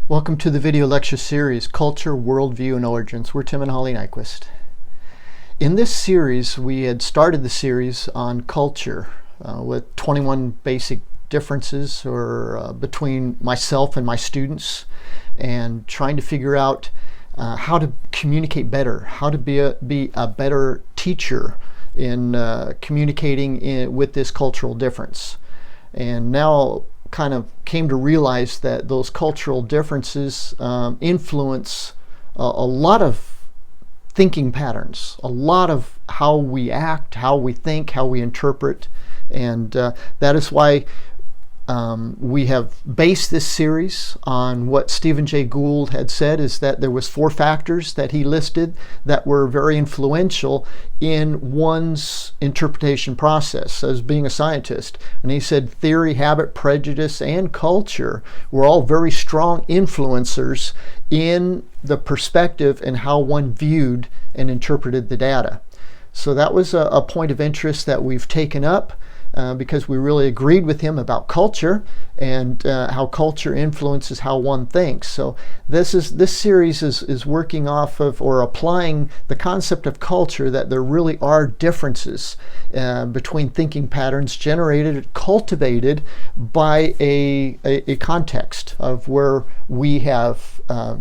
Welcome to the video lecture series, Culture, Worldview, and Origins. We're Tim and Holly Nyquist. In this series, we had started the series on culture with 21 basic differences between myself and my students, and trying to figure out how to communicate better, how to be a better teacher in communicating with this cultural difference. And now kind of came to realize that those cultural differences influence a lot of thinking patterns, a lot of how we act, how we think, how we interpret, and that is why we have based this series on what Stephen Jay Gould had said, is that there was 4 factors that he listed that were very influential in one's interpretation process as being a scientist. And he said theory, habit, prejudice, and culture were all very strong influencers in the perspective and how one viewed and interpreted the data. So that was a point of interest that we've taken up because we really agreed with him about culture and how culture influences how one thinks. So this series is working off of or applying the concept of culture, that there really are differences between thinking patterns generated, cultivated by a context of where we have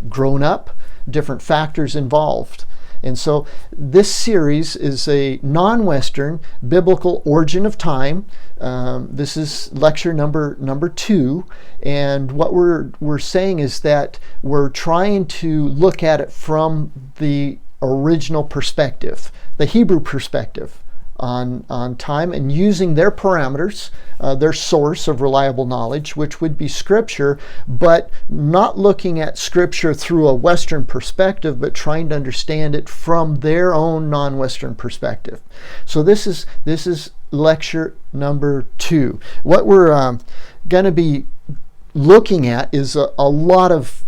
grown up, different factors involved. And so this series is a non-Western biblical origin of time. This is lecture number 2, and what we're saying is that we're trying to look at it from the original perspective, the Hebrew perspective on time, and using their parameters, their source of reliable knowledge, which would be Scripture, but not looking at Scripture through a Western perspective, but trying to understand it from their own non-Western perspective. So this is lecture number 2. What we're going to be looking at is a lot of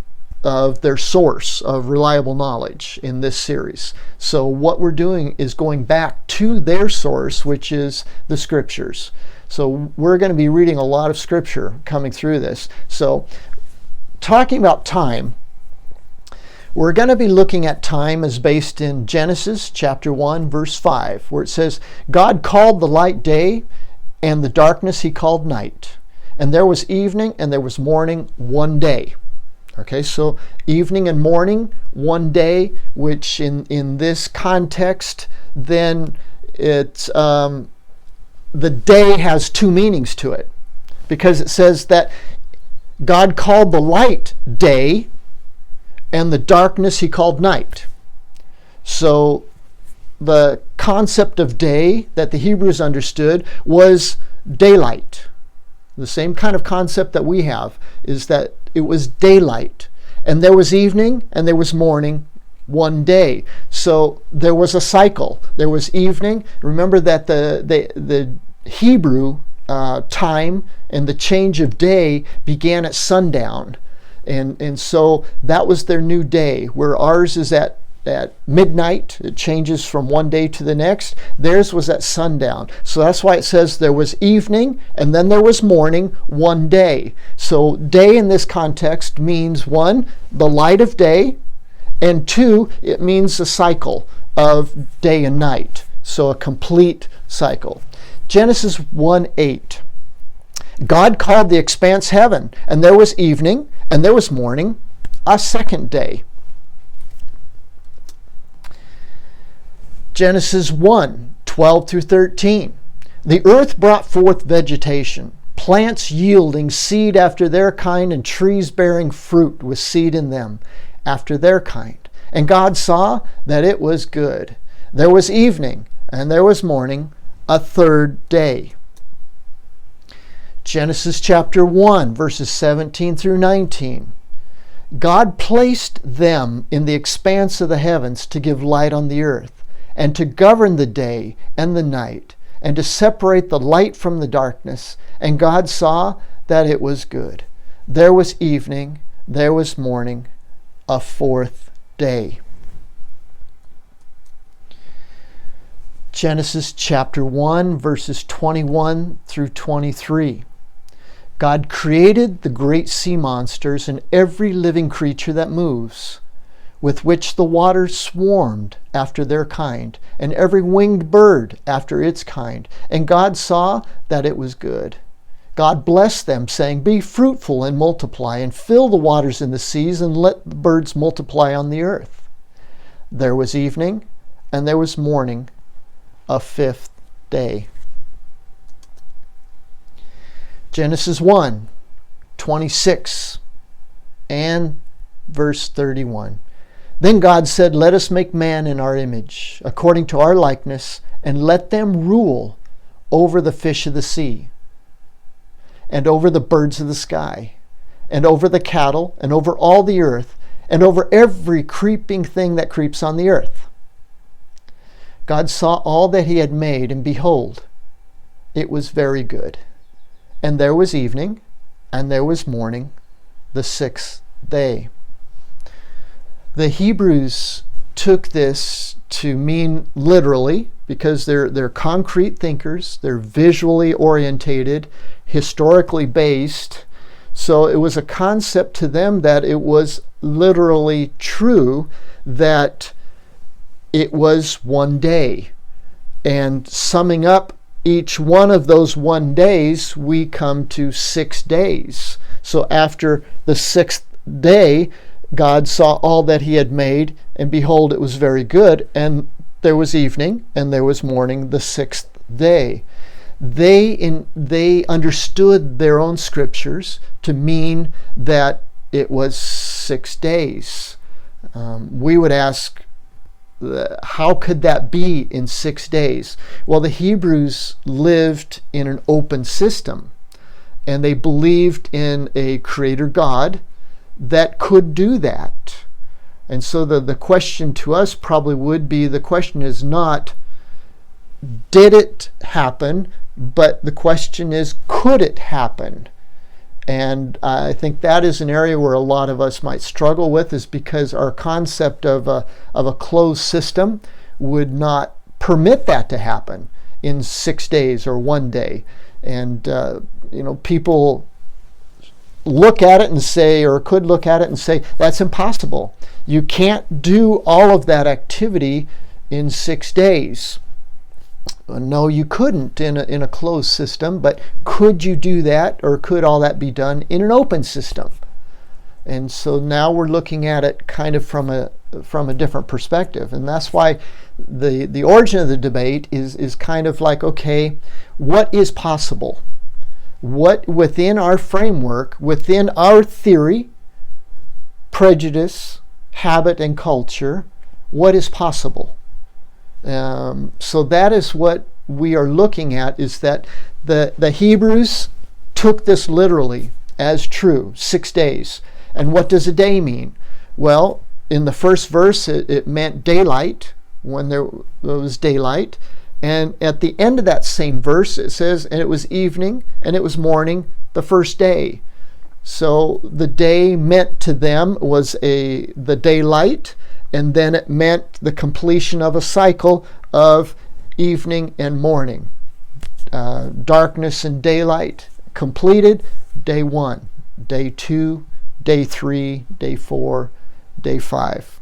their source of reliable knowledge in this series. So what we're doing is going back to their source, which is the Scriptures. So we're going to be reading a lot of Scripture coming through this. So talking about time, we're going to be looking at time as based in Genesis chapter 1 verse 5, where it says, God called the light day, and the darkness he called night. And there was evening and there was morning one day. Okay, so evening and morning, one day, which in this context, then it's the day has 2 meanings to it, because it says that God called the light day, and the darkness he called night. So the concept of day that the Hebrews understood was daylight. The same kind of concept that we have is that it was daylight, and there was evening and there was morning one day. So there was a cycle. There was evening. Remember that the Hebrew time and the change of day began at sundown, and so that was their new day, where ours is at midnight. It changes from one day to the next. Theirs was at sundown. So that's why it says there was evening and then there was morning one day. So day in this context means 1, the light of day, and 2, it means a cycle of day and night. So a complete cycle. Genesis 1:8. God called the expanse heaven, and there was evening and there was morning, a second day. Genesis 1:12 through 13. The earth brought forth vegetation, plants yielding seed after their kind, and trees bearing fruit with seed in them after their kind. And God saw that it was good. There was evening and there was morning, a third day. Genesis chapter 1, verses 17 through 19. God placed them in the expanse of the heavens to give light on the earth, and to govern the day and the night, and to separate the light from the darkness. And God saw that it was good. There was evening, there was morning, a fourth day. Genesis chapter 1, verses 21 through 23. God created the great sea monsters and every living creature that moves, with which the waters swarmed after their kind, and every winged bird after its kind. And God saw that it was good. God blessed them, saying, "Be fruitful and multiply, and fill the waters in the seas, and let the birds multiply on the earth." There was evening, and there was morning, a fifth day. Genesis 1:26 and verse 31. Then God said, "Let us make man in our image, according to our likeness, and let them rule over the fish of the sea, and over the birds of the sky, and over the cattle, and over all the earth, and over every creeping thing that creeps on the earth." God saw all that he had made, and behold, it was very good. And there was evening, and there was morning, the sixth day. The Hebrews took this to mean literally, because they're concrete thinkers, they're visually orientated, historically based. So it was a concept to them that it was literally true that it was one day. And summing up each one of those 1 days, we come to 6 days. So after the sixth day, God saw all that he had made, and behold, it was very good. And there was evening, and there was morning, the sixth day. They understood their own scriptures to mean that it was 6 days. We would ask, how could that be in 6 days? Well, the Hebrews lived in an open system, and they believed in a creator God that could do that. And so the question to us probably would be, the question is not, did it happen? But the question is, could it happen? And I think that is an area where a lot of us might struggle with, is because our concept of a closed system would not permit that to happen in 6 days or 1 day. And people look at it and say, or could look at it and say, that's impossible. You can't do all of that activity in 6 days. No, you couldn't in a closed system, but could you do that, or could all that be done in an open system? And so now we're looking at it kind of from a different perspective, and that's why the origin of the debate is kind of like, okay, what is possible? What within our framework, within our theory, prejudice, habit, and culture, what is possible? So that is what we are looking at, is that the Hebrews took this literally as true, 6 days. And what does a day mean? Well, in the first verse, it meant daylight, when there was daylight. And at the end of that same verse, it says, and it was evening, and it was morning, the first day. So the day meant to them was the daylight, and then it meant the completion of a cycle of evening and morning. Darkness and daylight completed, day 1, day 2, day 3, day 4, day 5.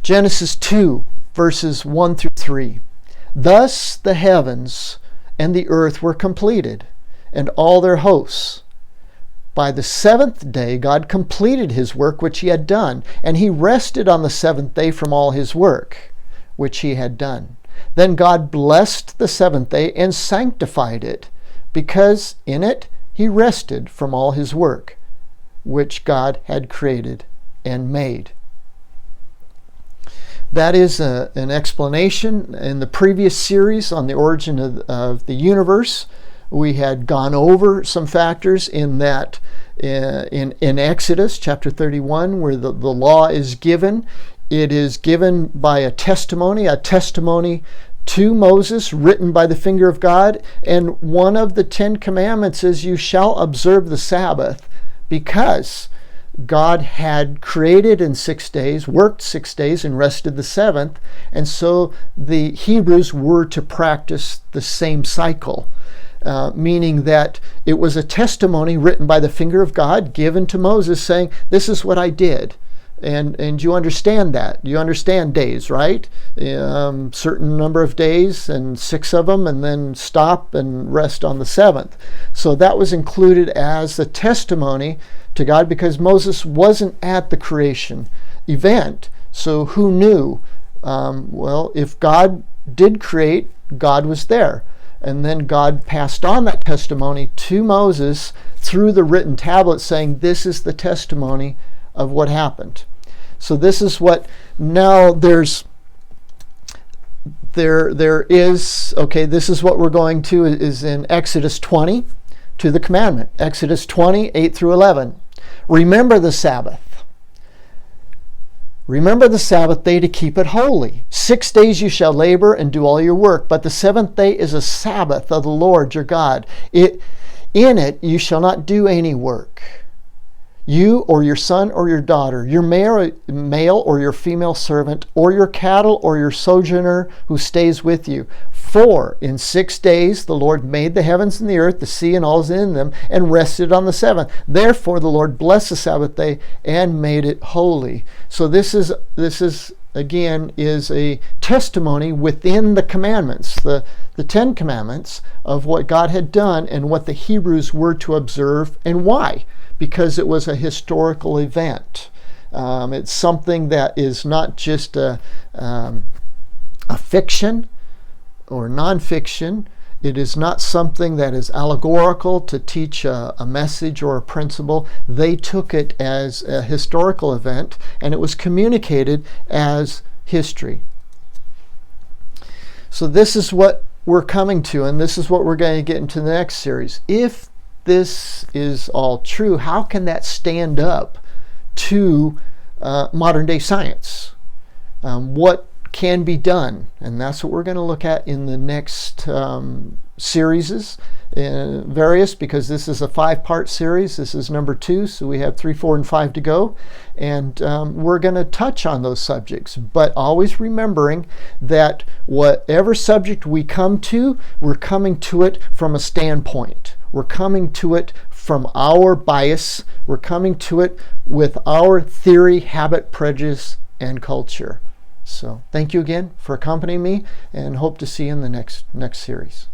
Genesis 2, verses 1 through 3. Thus the heavens and the earth were completed, and all their hosts. By the seventh day God completed his work which he had done, and he rested on the seventh day from all his work which he had done. Then God blessed the seventh day and sanctified it, because in it he rested from all his work which God had created and made. That is an explanation. In the previous series on the origin of the universe, we had gone over some factors in that in Exodus chapter 31, where the law is given. It is given by a testimony to Moses, written by the finger of God. And one of the 10 commandments is, you shall observe the Sabbath, because God had created in 6 days, worked 6 days, and rested the seventh. And so the Hebrews were to practice the same cycle. meaning that it was a testimony written by the finger of God given to Moses saying, this is what I did. And you understand that. You understand days, right? Certain number of days and 6 of them, and then stop and rest on the 7th. So that was included as a testimony to God because Moses wasn't at the creation event. So who knew? Well, if God did create, God was there. And then God passed on that testimony to Moses through the written tablet saying, this is the testimony of what happened. So this is what now there is, okay, this is what we're going to is in Exodus 20 to the commandment. Exodus 20, 8 through 11. Remember the Sabbath. Remember the Sabbath day to keep it holy. 6 days you shall labor and do all your work, but the 7th day is a Sabbath of the Lord your God. In it you shall not do any work. You or your son or your daughter, your male or your female servant, or your cattle or your sojourner who stays with you. For in 6 days the Lord made the heavens and the earth, the sea and all is in them, and rested on the 7th. Therefore the Lord blessed the Sabbath day and made it holy. So this is again is a testimony within the commandments, the 10 commandments of what God had done and what the Hebrews were to observe and why. Because it was a historical event. It's something that is not just a fiction or nonfiction. It is not something that is allegorical to teach a message or a principle. They took it as a historical event, and it was communicated as history. So this is what we're coming to, and this is what we're going to get into the next series. If this is all true, how can that stand up to modern day science? What can be done? And that's what we're going to look at in the next series, various, because this is a 5-part series. This is number 2, so we have 3, 4, and 5 to go. And we're going to touch on those subjects, but always remembering that whatever subject we come to, we're coming to it from a standpoint. We're coming to it from our bias. We're coming to it with our theory, habit, prejudice, and culture. So thank you again for accompanying me, and hope to see you in the next series.